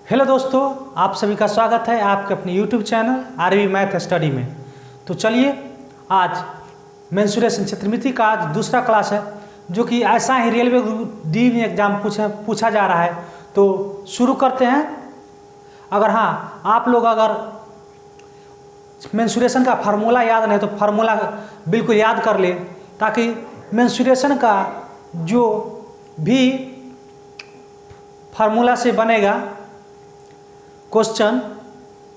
Hello दोस्तों, आप सभी का स्वागत है आपके अपने YouTube channel RV math study में। तो चलिए, आज मेंसुरेशन क्षेत्रमिति का आज दूसरा क्लास है, जो कि ऐसा ही रेलवे ग्रुप डी में एग्जाम पूछा जा रहा है। तो शुरू करते हैं। अगर हाँ, आप लोग अगर मेंसुरेशन का फार्मूला याद नहीं तो फार्मूला बिल्कुल याद कर ले, ताकि मेंसुरेशन का जो भी फार्मूला से बनेगा क्वेश्चन,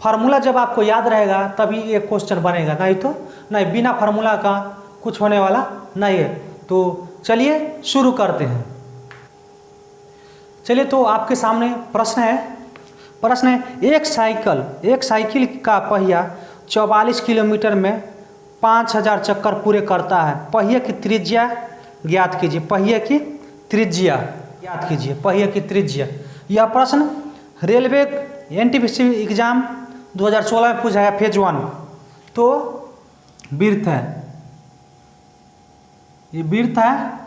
फार्मूला जब आपको याद रहेगा तभी ये क्वेश्चन बनेगा, नहीं तो नहीं, बिना फार्मूला का कुछ होने वाला नहीं है। तो चलिए शुरू करते हैं। चलिए, तो आपके सामने प्रश्न है एक साइकिल का पहिया 44 किलोमीटर में 5000 चक्कर पूरे करता है। पहिए की त्रिज्या ज्ञात कीजिए। पहिए की त्रिज्या ज्ञात कीजिए। पहिए की त्रिज्या। यह प्रश्न रेलवे एनटीपीसी एग्जाम 2016 में पूछा गया, फेज 1। तो वृत्त है, ये वृत्त है,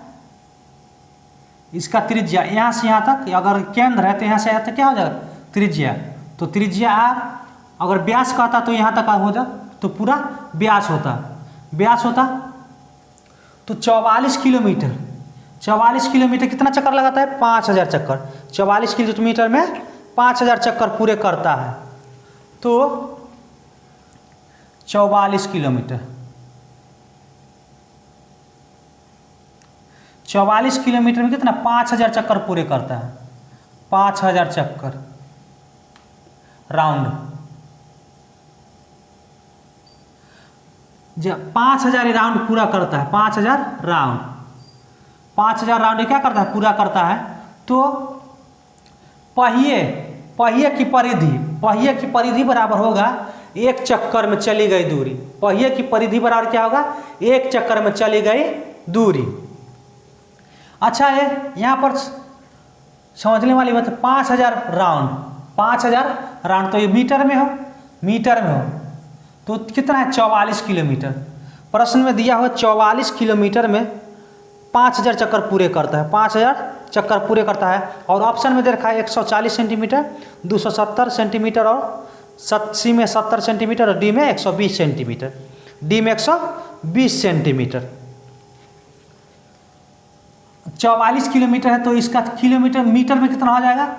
इसका त्रिज्या यहाँ से यहाँ तक, अगर केंद्र है तो यहाँ से यहाँ तक क्या हो जाएगा, त्रिज्या। तो त्रिज्या आर, अगर व्यास कहता तो यहाँ तक हो जा तो पूरा व्यास होता। तो 44 किलोमीटर कितना चक्कर लगाता है, 5000 चक्कर। 44 किलोमीटर में 5000 चक्कर पूरे करता है। तो 44 किलोमीटर में कितना, 5000 चक्कर पूरे करता है। 5000 चक्कर राउंड, जब 5000 राउंड पूरा करता है, 5000 राउंड क्या करता है, पूरा करता है। तो पहिए की परिधि बराबर होगा एक चक्कर में चली गई दूरी। पहिए की परिधि बराबर क्या होगा, एक चक्कर में चली गई दूरी। अच्छा है, यहाँ पर समझने वाली बात है, 5000 राउंड, तो ये मीटर में हो तो कितना है, 44 किलोमीटर। प्रश्न में दिया हुआ 44 किलोमीटर में 5000 चक्कर पूरे करता है। 5000 चक्कर पूरे करता है। और ऑप्शन में दे रखा है 140 सेंटीमीटर, 270 सेंटीमीटर, और सी में 70 सेंटीमीटर, और डी में 120 सेंटीमीटर। 44 किलोमीटर है तो इसका किलोमीटर मीटर में कितना हो जाएगा,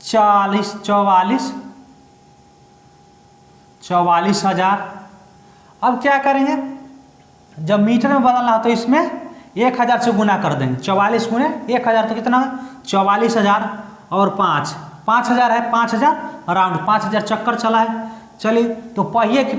44,000। अब क्या करेंगे, जब मीटर में बदलना हो तो इसमें 1000 से गुना कर देंगे। 44 गुने 1000 तो कितना है, 44,000। और 5000 है, 5000 राउंड, 5000 चक्कर चला है। चलिए, तो पहिए की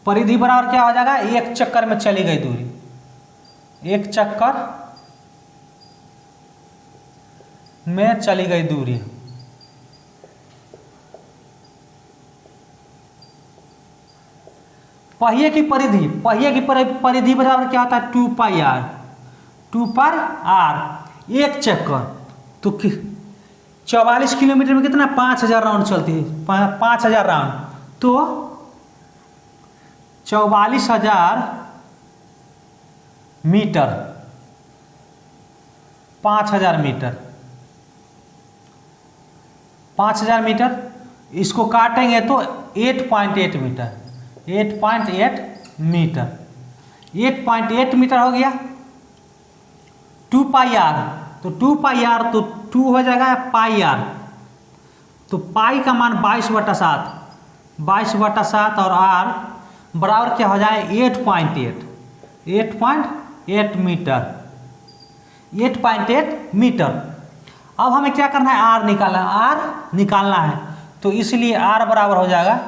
परिधि बराबर क्या हो जाएगा, एक चक्कर में चली गई दूरी। एक चक्कर में चली गई दूरी। पहिए की परिधि बराबर क्या होता है, 2 पाई आर। एक चक्कर तो 44 किलोमीटर में कितना, 5000 राउंड चलती है। 5000 राउंड तो 44,000 मीटर। 5000 मीटर, इसको काटेंगे तो 8.8 मीटर। 8.8 मीटर हो गया। 2 पाई आर, तो 2 पाई आर तो 2 हो जाएगा पाई आर। तो पाई का मान 22/7 और आर बराबर क्या हो जाए, 8.8 मीटर। अब हमें क्या करना है, आर निकालना है। तो इसलिए आर बराबर हो जाएगा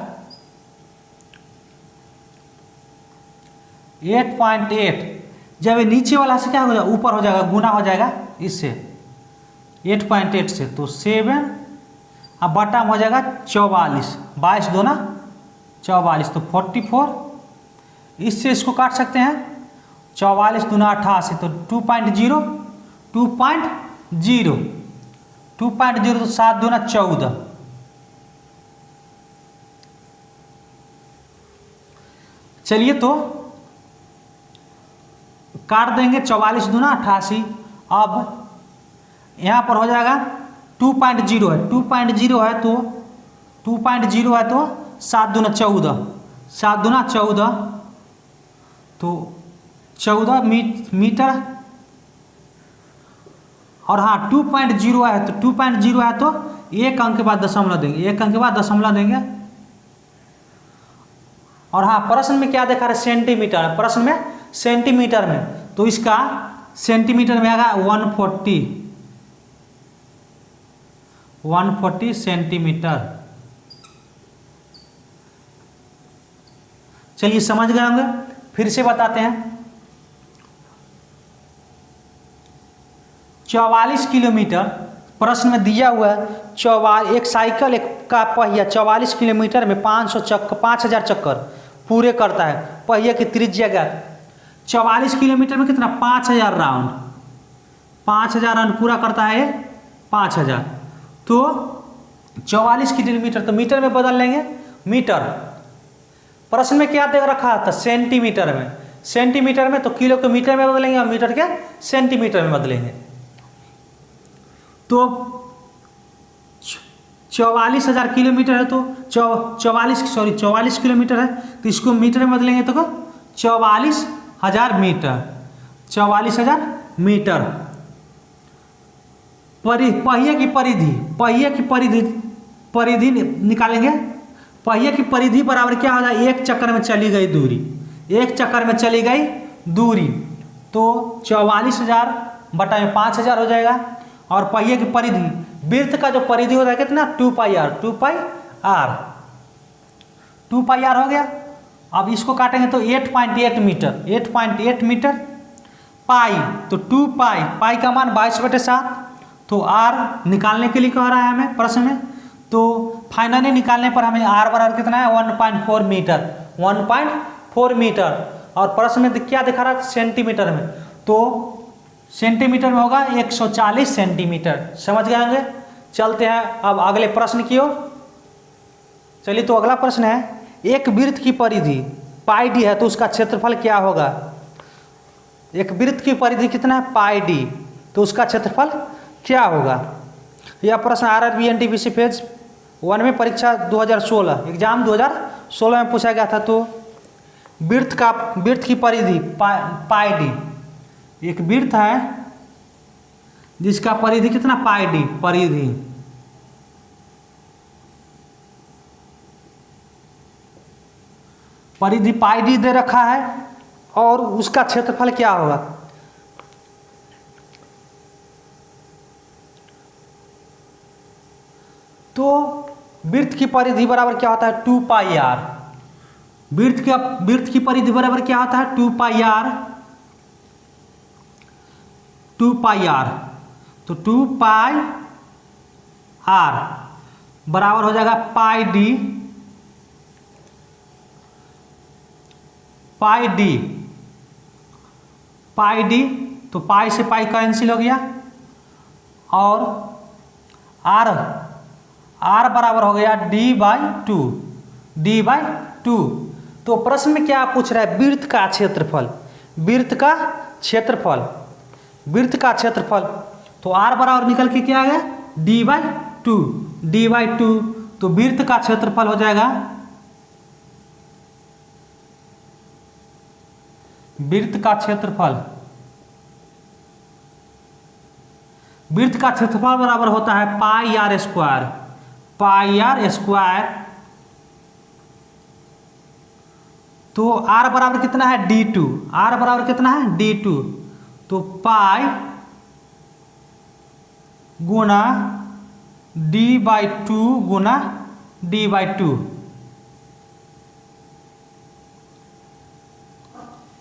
8.8। जब ये नीचे वाला से क्या हो जाएगा, ऊपर हो जाएगा, गुना हो जाएगा इससे 8.8 से। तो 7 अब बटा हो जाएगा 44, 22 दूना 44, तो 44। इससे इसको काट सकते हैं, 44 दूना 88, तो 2.0 तो 7 दूना 14। चलिए तो काट देंगे, 44 दूना 88। अब यहाँ पर हो जाएगा 2.0 है, 2.0 है तो 2.0 है तो 7 दूना 14, 7 दूना 14 तो 14 मीटर। और हाँ 2.0 है तो 2.0 है तो एक अंक के बाद दशमलव देंगे, एक अंक के बाद दशमलव देंगे। और हाँ प्रश्न में क्या देखा रहा है, सेंटीमीटर है, प्रश्न में सेंटीमीटर में, तो इसका सेंटीमीटर में आएगा 140 सेंटीमीटर। चलिए समझ गए होंगे, फिर से बताते हैं। 44 किलोमीटर प्रश्न में दिया हुआ है, एक साइकिल एक का पहिया 44 किलोमीटर में 5000 चक्कर पूरे करता है। पहिए की त्रिज्या क्या, 44 किलोमीटर में कितना, 5000 राउंड, 5000 राउंड पूरा करता है 5000। तो 44 किलोमीटर तो मीटर में बदल लेंगे, मीटर। प्रश्न में क्या दे रखा था, सेंटीमीटर में, सेंटीमीटर में तो किलो को मीटर में बदलेंगे और मीटर के सेंटीमीटर में बदलेंगे। तो 44,000 किलोमीटर है तो 44 किलोमीटर है तो इसको मीटर में बदलेंगे तो 44,000 मीटर, 44,000 मीटर। पहिए की परिधि निकालेंगे। पहिए की परिधि बराबर क्या हो जाए, एक चक्कर में चली गई दूरी, एक चक्कर में चली गई दूरी तो 44,000 बटा में 5,000 हो जाएगा। और पहिए की परिधि, वृत्त का जो परिधि होता है कितना, 2πr, 2πr हो गया। अब इसको काटेंगे तो 8.8 मीटर, 8.8 मीटर। पाई तो 2 पाई का मान 22/7, तो r निकालने के लिए कह रहा है हमें प्रश्न में। तो फाइनली निकालने पर हमें r बराबर कितना है, 1.4 मीटर, 1.4 मीटर। और प्रश्न में क्या दिखा रहा है, सेंटीमीटर में, तो सेंटीमीटर में होगा 140 सेंटीमीटर। समझ गए होंगे। चलते हैं अब अगले प्रश्न की ओर। चलिए तो अगला प्रश्न है, एक वृत्त की परिधि πd है तो उसका क्षेत्रफल क्या होगा। एक वृत्त की परिधि कितना है, πd, तो उसका क्षेत्रफल क्या होगा। यह प्रश्न RRB NTPC फेज 1 में परीक्षा 2016 एग्जाम 2016 में पूछा गया था। तो वृत्त की परिधि πd, एक वृत्त है जिसका परिधि कितना, πd, परिधि πd दे रखा है और उसका क्षेत्रफल क्या होगा। तो वृत्त की परिधि बराबर क्या होता है, 2πr। वृत्त की परिधि बराबर क्या होता है, 2πr। तो 2πr बराबर हो जाएगा πd, तो पाई से पाई कैंसिल हो गया और r बराबर हो गया d/2। तो प्रश्न में क्या पूछ रहा है, वृत्त का क्षेत्रफल, तो r बराबर निकल के क्या आ गया, d/2। तो वृत्त का क्षेत्रफल हो जाएगा, वृत्त का क्षेत्रफल बराबर होता है πr स्क्वायर। तो r बराबर कितना है, d2, r बराबर कितना है, d2। तो पाई गुना d/2 गुना d/2,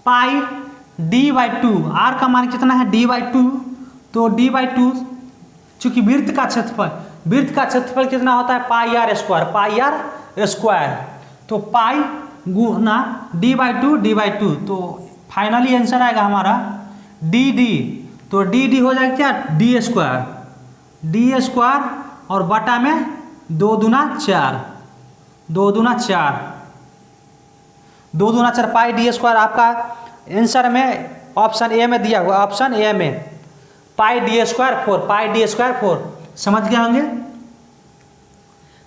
पाई d/2, r का मान कितना है, d/2। तो d/2 चूंकि वृत्त का क्षेत्रफल कितना होता है, πr स्क्वायर, तो पाई गुना d/2। तो फाइनली आंसर आएगा हमारा dd। तो dd हो जाएगा क्या, d स्क्वायर और बटा में 2 दूना 4, 2 दूना 4 पाई डी स्क्वायर आपका आंसर में ऑप्शन ए में दिया हुआ, ऑप्शन ए में पाई डी स्क्वायर 4, पाई डी स्क्वायर 4। समझ गए होंगे।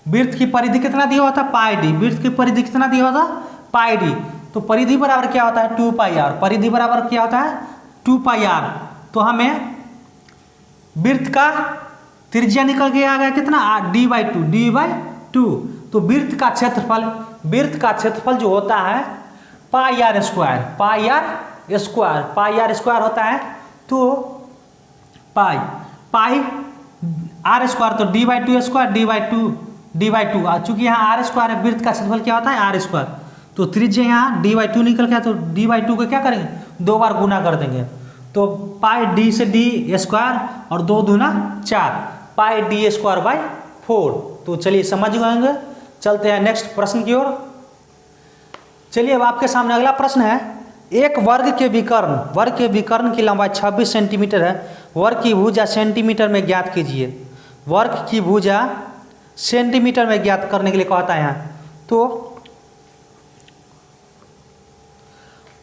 वृत्त की परिधि कितना दिया हुआ था, पाई डी। वृत्त की परिधि कितना दिया हुआ था, पाई डी। तो परिधि बराबर क्या होता है, 2 पाई आर। परिधि बराबर क्या होता है, 2 पाई आर। तो हमें वृत्त का त्रिज्या निकल के आ गया कितना, d/2, d/2। तो वृत्त का क्षेत्रफल जो होता है pi r square, pi r square, pi r square होता है। तो पाई आर स्क्वायर, तो d/2 स्क्वायर, d/2। चूंकि यहाँ आर स्क्वायर है, वृत्त का क्षेत्रफल क्या होता है, आर स्क्वायर। तो त्रिज्या यहाँ d/2 निकल गया, तो d/2 को क्या करेंगे, 2 बार गुना कर देंगे। तो पाई डी से डी स्क्वायर और 2 दूना 4, पाई डी स्क्वायर बाई 4। तो चलिए समझ गए। चलते हैं नेक्स्ट प्रश्न की ओर। चलिए अब आपके सामने अगला प्रश्न है, एक वर्ग के विकर्ण की लंबाई 26 सेंटीमीटर है, वर्ग की भुजा सेंटीमीटर में ज्ञात कीजिए। वर्ग की भुजा सेंटीमीटर में ज्ञात करने के लिए कहता है यहाँ। तो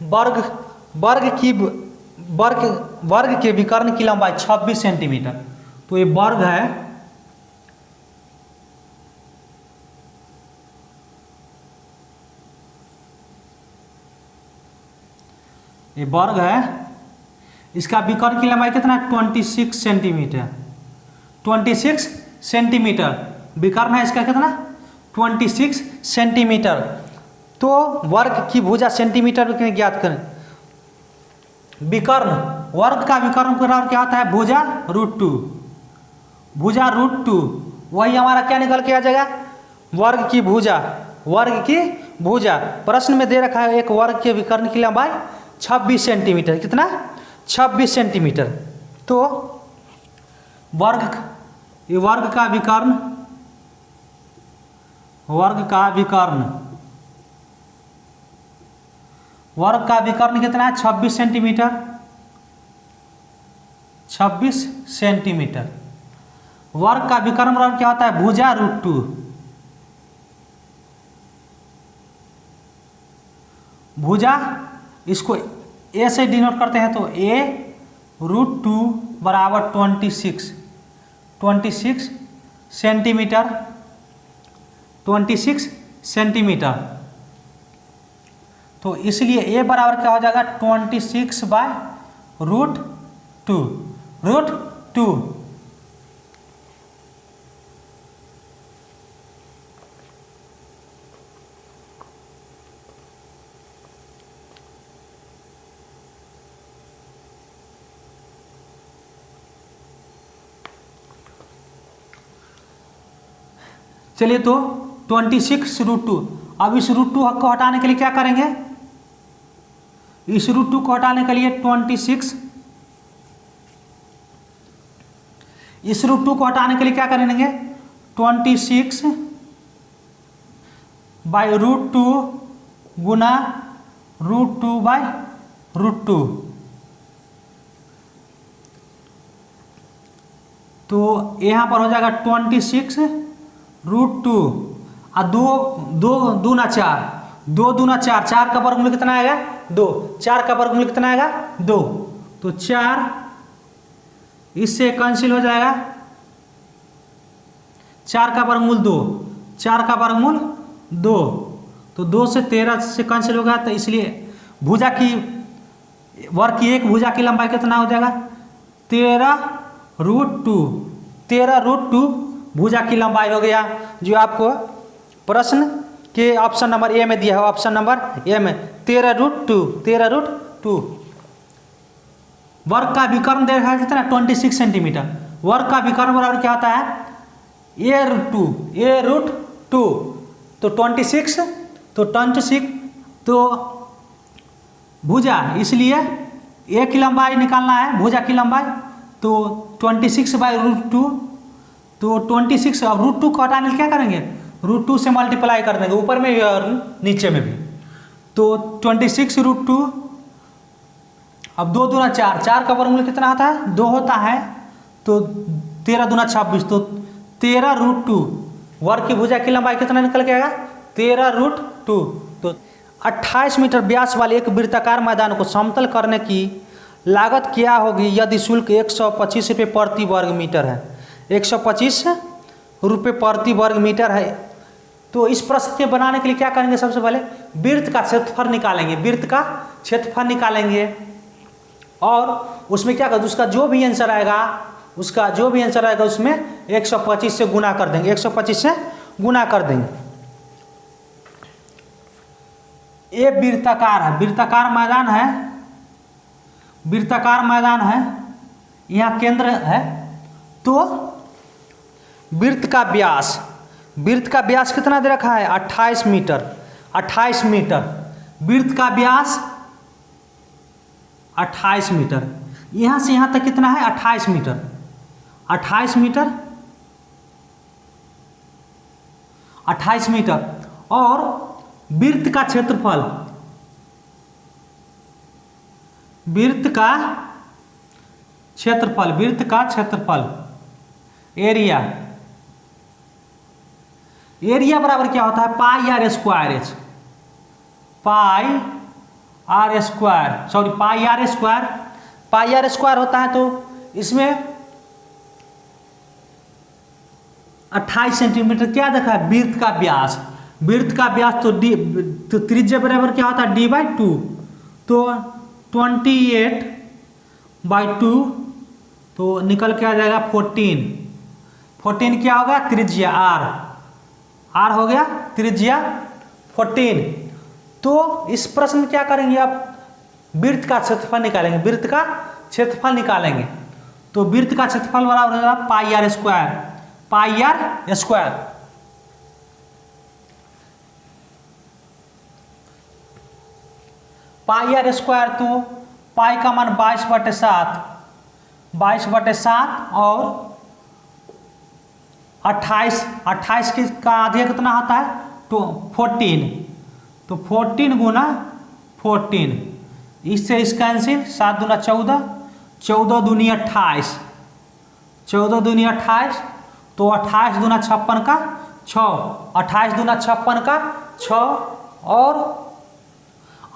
वर्ग के विकर्ण की लंबाई 26 सेंटीमीटर। तो ये वर्ग है, ये वर्ग है, इसका विकर्ण की लंबाई कितना है, 26 सेंटीमीटर। 26 सेंटीमीटर विकर्ण है इसका कितना, 26 सेंटीमीटर। तो वर्ग की भुजा सेंटीमीटर में ज्ञात करें। विकर्ण, वर्ग का विकर्ण बराबर क्या होता है, भुजा √2। भुजा √2, वही हमारा क्या निकल के आ जाएगा, वर्ग की भुजा। वर्ग की भुजा प्रश्न में दे रखा है, एक वर्ग के विकर्ण की लंबाई 26 सेंटीमीटर। कितना, 26 सेंटीमीटर। तो ये वर्ग का विकर्ण, वर्ग का विकर्ण कितना है, 26 सेंटीमीटर। 26 सेंटीमीटर। वर्ग का विकर्ण बराबर क्या होता है, भुजा √2। भुजा इसको ए से डिनोट करते हैं, तो a √2 बराबर 26 सेंटीमीटर। 26 सेंटीमीटर। तो इसलिए a बराबर क्या हो जाएगा, 26/√2। √2। चलिए तो 26√2। अब इस √2 को हटाने के लिए क्या करेंगे, इस √2 को हटाने के लिए 26, इस √2 को हटाने के लिए क्या करेंगे, 26/√2 गुना √2/√2। तो यहाँ पर हो जाएगा 26√2 और 2 दूना 4, 2 दूना 4, 4 का वर्गमूल कितना आएगा, 2। 4 का वर्गमूल कितना आएगा, 2। तो 4 इससे कैंसिल हो जाएगा, 4 का वर्गमूल 2, 4 का वर्गमूल 2। तो 2 से 13 से कैंसिल हो गया। तो इसलिए भुजा की, वर्ग की एक भुजा की लंबाई कितना हो जाएगा, 13√2। 13√2 भुजा की लंबाई हो गया, जो आपको प्रश्न के ऑप्शन नंबर ए में दिया है। ऑप्शन नंबर ए में 13√2। वर्ग का विकर्ण देखा है कितना, 26 सेंटीमीटर। वर्ग का विकर्ण बराबर क्या होता है, a√2। तो 26, तो भुजा, इसलिए ए की लंबाई निकालना है, भुजा की लंबाई। तो 26/√2। तो 26, अब √2 को हटाने क्या करेंगे, √2 से मल्टीप्लाई कर देंगे, ऊपर में भी और नीचे में भी। तो 26√2। अब 2 दूना 4, 4 का वर्गमूल कितना आता है, 2 होता है। तो 13 दूना 26, तो 13√2। वर्ग की भुजा की लंबाई कितना निकल के आएगा, 13√2। तो 28 मीटर व्यास वाले एक वृत्ताकार मैदान को समतल करने की लागत क्या होगी यदि शुल्क 125 रुपये प्रति वर्ग मीटर है? 125 रुपये प्रति वर्ग मीटर है। तो इस प्रश्न के बनाने के लिए क्या करेंगे? सबसे पहले वृत्त का क्षेत्रफल निकालेंगे, वृत्त का क्षेत्रफल निकालेंगे और उसमें क्या करें, उसका जो भी आंसर आएगा उसमें 125 से गुना कर देंगे, 125 से गुना कर देंगे। ये वृत्ताकार है, वृत्ताकार मैदान है, यहाँ केंद्र है। तो वृत्त का व्यास कितना दे रखा है? 28 मीटर। वृत्त का व्यास 28 मीटर। यहाँ से यहाँ तक कितना है? 28 मीटर। 28 मीटर और वृत्त का क्षेत्रफल एरिया बराबर क्या होता है? पाई आर स्क्वायर होता है। तो इसमें 28 सेंटीमीटर क्या देखा है? वृत्त का व्यास तो त्रिज्या बराबर क्या होता है? d/2। तो 28/2 तो निकल के आ जाएगा 14 क्या होगा? त्रिज्या r हो गया त्रिज्या 14। तो इस प्रश्न में क्या करेंगे? आप वृत्त का क्षेत्रफल निकालेंगे, तो वृत्त का क्षेत्रफल बराबर होगा पाई आर स्क्वायर। तो पाई का मान 22/7 और 28 का आधे कितना होता है? तो 14। तो 14 गुना 14, इससे इसका आंसर 7 दूना 14, 14 दूनी 28, 14 दूनी 28। तो 28 दूना 56 का 6, 28 दूना 56 का 6 और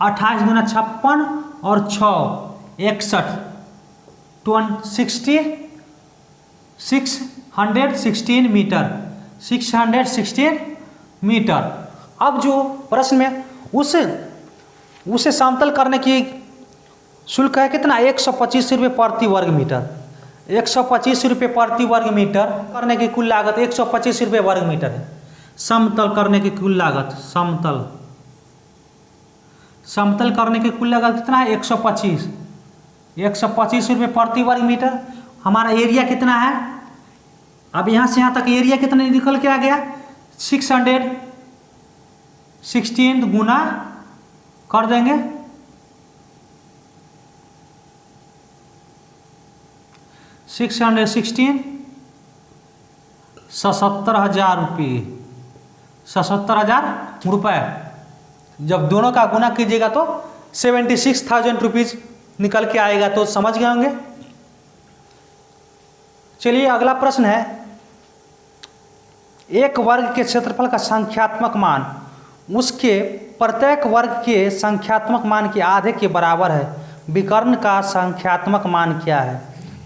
28 दूना 56 और 6 61, 616 मीटर। अब जो प्रश्न में उसे समतल करने की शुल्क है कितना? 125 रुपये प्रति वर्ग मीटर। 125 रुपये प्रति वर्ग मीटर करने की कुल लागत 125 रुपये वर्ग मीटर है। समतल करने की कुल लागत समतल करने की कुल लागत कितना है? 125 रुपये प्रति वर्ग मीटर। हमारा एरिया कितना है? अब यहाँ से यहाँ तक एरिया कितना निकल के आ गया? 616 गुना कर देंगे 616 77,000 रुपये, 77,000 रुपये। जब दोनों का गुना कीजिएगा तो 76,000 रुपीज़ निकल के आएगा। तो समझ गए होंगे। चलिए अगला प्रश्न है, एक वर्ग के क्षेत्रफल का संख्यात्मक मान उसके प्रत्येक वर्ग के संख्यात्मक मान के आधे के बराबर है। विकर्ण का संख्यात्मक मान क्या है?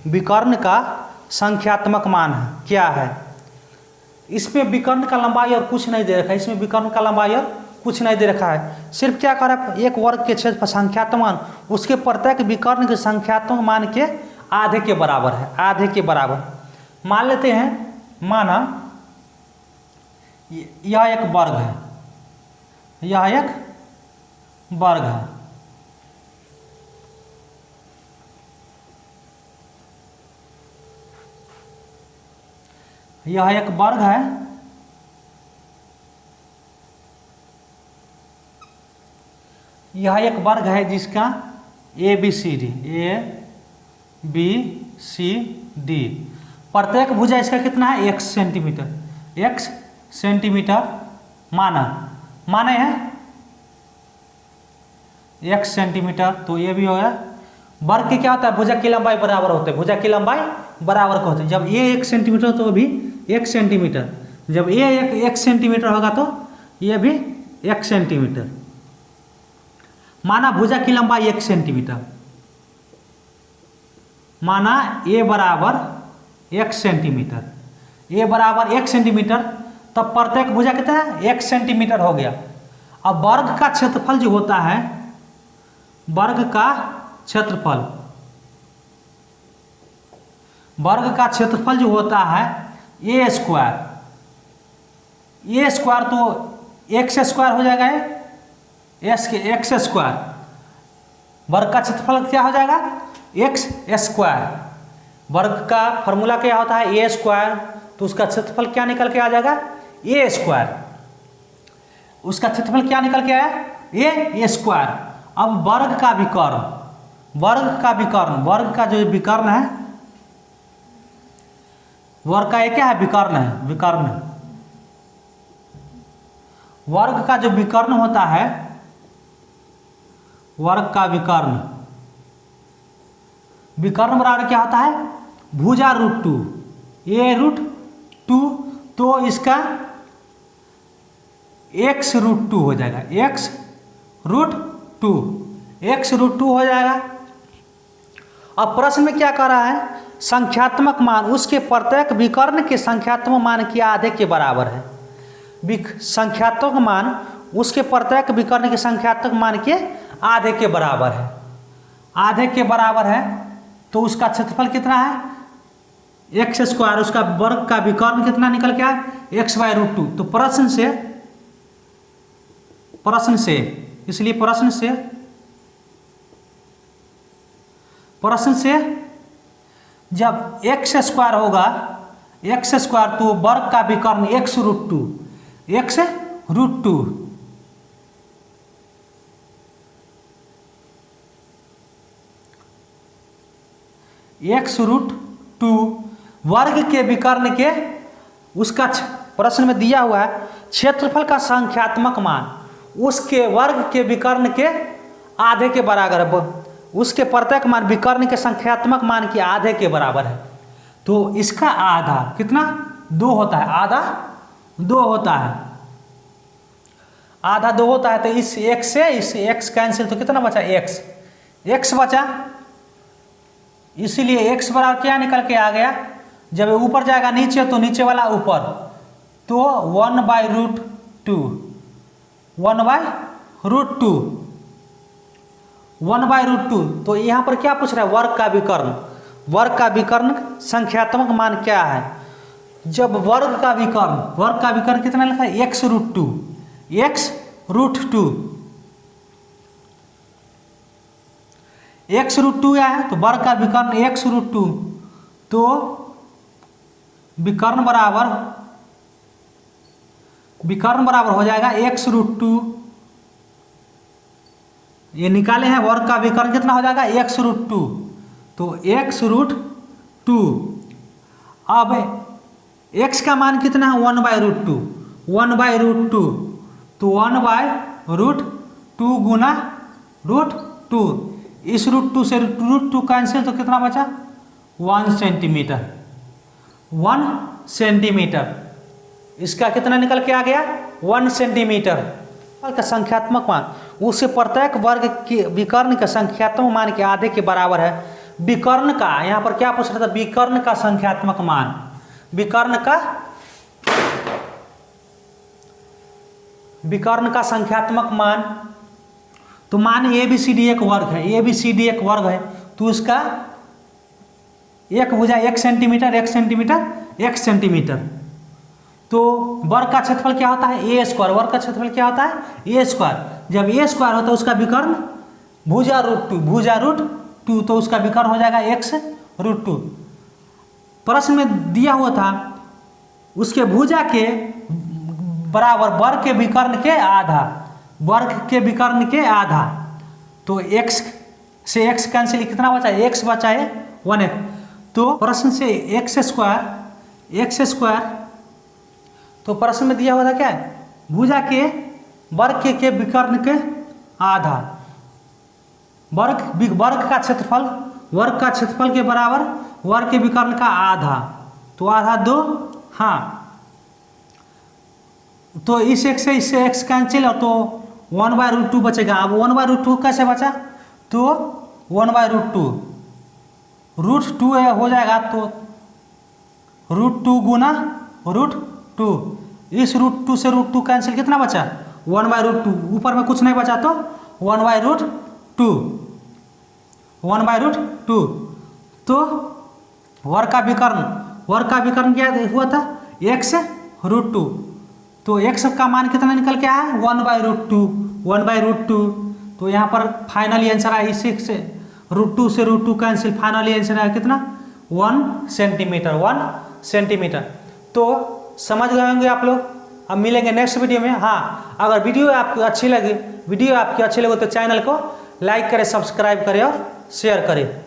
विकर्ण का संख्यात्मक मान क्या है? इसमें विकर्ण का लंबाई और कुछ नहीं दे रखा है, इसमें विकर्ण का लंबाई और कुछ नहीं दे रखा है। सिर्फ क्या कर रहा है? एक वर्ग के क्षेत्रफल संख्यात्मक मान उसके प्रत्येक विकर्ण के संख्यात्मक मान के आधे के बराबर है, आधे के बराबर। मान लेते हैं, माना यह एक वर्ग है, यह एक वर्ग है। यह एक वर्ग है, यह एक वर्ग है जिसका ABCD प्रत्येक भुजा इसका कितना है? x सेंटीमीटर माने हैं x सेंटीमीटर। तो ये भी हो गया। वर्ग की क्या होता है? भुजा की लंबाई बराबर होते हैं, भुजा की लंबाई बराबर को होते हैं। जब ये 1 सेंटीमीटर तो भी 1 सेंटीमीटर, जब ये 1 सेंटीमीटर होगा तो ये भी 1 सेंटीमीटर। माना भुजा की लंबाई 1 सेंटीमीटर, माना ए बराबर 1 सेंटीमीटर, ए बराबर 1 सेंटीमीटर, तब प्रत्येक भुजा कितना है 1 सेंटीमीटर हो गया। अब वर्ग का क्षेत्रफल जो होता है, वर्ग का क्षेत्रफल, वर्ग का क्षेत्रफल जो होता है ए स्क्वायर, ए स्क्वायर तो एक्स स्क्वायर हो जाएगा, एक्स स्क्वायर, वर्ग का क्षेत्रफल क्या हो जाएगा एक्स स्क्वायर। वर्ग का फॉर्मूला क्या होता है ए स्क्वायर, तो उसका क्षेत्रफल क्या निकल के आ जाएगा ए स्क्वायर, उसका क्षेत्रफल क्या निकल के आया ए स्क्वायर। अब वर्ग का विकर्ण, वर्ग का विकर्ण, वर्ग का जो विकर्ण है, वर्ग का ये क्या है विकर्ण है, विकर्ण, वर्ग का जो विकर्ण होता है, वर्ग का विकर्ण, विकर्ण बराबर क्या होता है भुजा रूट 2, ए रूट 2, तो इसका एक्स रूट 2 हो जाएगा, एक्स रूट 2, एक्स रूट 2 हो जाएगा। अब प्रश्न में क्या कर रहा है, संख्यात्मक मान उसके प्रत्येक विकर्ण के संख्यात्मक मान के आधे के बराबर है। संख्यात्मक मान उसके प्रत्येक विकर्ण के संख्यात्मक मान के आधे के बराबर है, आधे के बराबर है, तो उसका क्षेत्रफल कितना है एक्स स्क्वायर, उसका वर्ग का विकर्ण कितना निकल के आया एक्स बाई रूट 2। तो प्रश्न से इसलिए प्रश्न से जब एक्स स्क्वायर होगा, एक्स स्क्वायर, तो वर्ग का विकर्ण x root 2, x root 2, x root 2 वर्ग के विकर्ण के, उसका प्रश्न में दिया हुआ है क्षेत्रफल का संख्यात्मक मान उसके वर्ग के विकर्ण के आधे के बराबर है, उसके प्रत्येक मान विकर्ण के संख्यात्मक मान के आधे के बराबर है। तो इसका आधा कितना 2 होता है, आधा 2 होता है, आधा 2 होता है। तो इस x से इस x कैंसिल, तो कितना बचा x बचा, इसीलिए x बराबर क्या निकल के आ गया, जब ऊपर जाएगा नीचे तो नीचे वाला ऊपर, तो 1 by root 2, 1 by root 2, 1 by root 2। तो यहाँ पर क्या पूछ रहा है वर्ग का विकर्ण, वर्ग का विकर्ण संख्यात्मक मान क्या है, जब वर्ग का विकर्ण कितना लिखा है x root 2, x root 2, x root 2 है, तो वर्ग का विकर्ण एक्स रूट 2, तो विकर्ण बराबर हो जाएगा एक्स रूट 2, ये निकाले हैं वर्ग का विकर्ण कितना हो जाएगा एक्स रूट 2, तो एक्स रूट 2। अब एक्स का मान कितना है 1 बाई रूट 2, 1 बाई रूट 2, तो 1 बाई रूट 2 गुना रूट 2, इस रूट 2 से रूट 2 कैंसिल, तो कितना बचा 1 सेंटीमीटर, 1 सेंटीमीटर, इसका कितना निकल के आ गया 1 सेंटीमीटर का संख्यात्मक मान उससे प्रत्येक वर्ग के विकर्ण का संख्यात्मक मान के आधे के बराबर है। विकर्ण का यहाँ पर क्या पूछ रहा था, विकर्ण का संख्यात्मक मान, विकर्ण का संख्यात्मक मान, तो मान ए बी सी डी एक वर्ग है, ए बी सी डी एक वर्ग है, तो उसका एक भुजा 1 सेंटीमीटर, 1 सेंटीमीटर, 1 सेंटीमीटर, तो वर्ग का क्षेत्रफल क्या होता है ए स्क्वायर, वर्ग का क्षेत्रफल क्या होता है ए स्क्वायर। जब ए स्क्वायर होता है उसका विकर्ण भुजा रूट 2, तो उसका विकर्ण हो जाएगा एक्स रूट 2। प्रश्न में दिया हुआ था उसके भुजा के बराबर वर्ग के विकर्ण के आधा, वर्ग के विकर्ण के आधा, तो x से x कैंसिल, कितना बचा x बचा है 1x, तो प्रश्न से x स्क्वायर, तो प्रश्न में दिया हुआ था क्या है भुजा के वर्ग के विकर्ण के आधा, वर्ग का क्षेत्रफल के बराबर वर्ग के विकर्ण का आधा, तो आधा 2, हाँ, तो इस x से इससे x कैंसिल, तो 1/√2 बचेगा। अब 1/√2 कैसे बचा, तो 1/√2 √2 हो जाएगा, तो √2 गुना √2, इस √2 से √2 कैंसिल, कितना बचा 1/√2, ऊपर में कुछ नहीं बचा तो 1/√2, 1/√2। तो वर्ग का विकर्ण क्या हुआ था, x√2, तो x का मान कितना निकल के आया 1/√2। तो यहाँ पर फाइनली आंसर आया इसी से √2 से √2 कैंसिल, फाइनली आंसर आया कितना 1 सेंटीमीटर। तो समझ गए होंगे आप लोग। अब मिलेंगे नेक्स्ट वीडियो में। हाँ, अगर वीडियो आपको अच्छी लगे तो चैनल को लाइक करें, सब्सक्राइब करें और शेयर करें।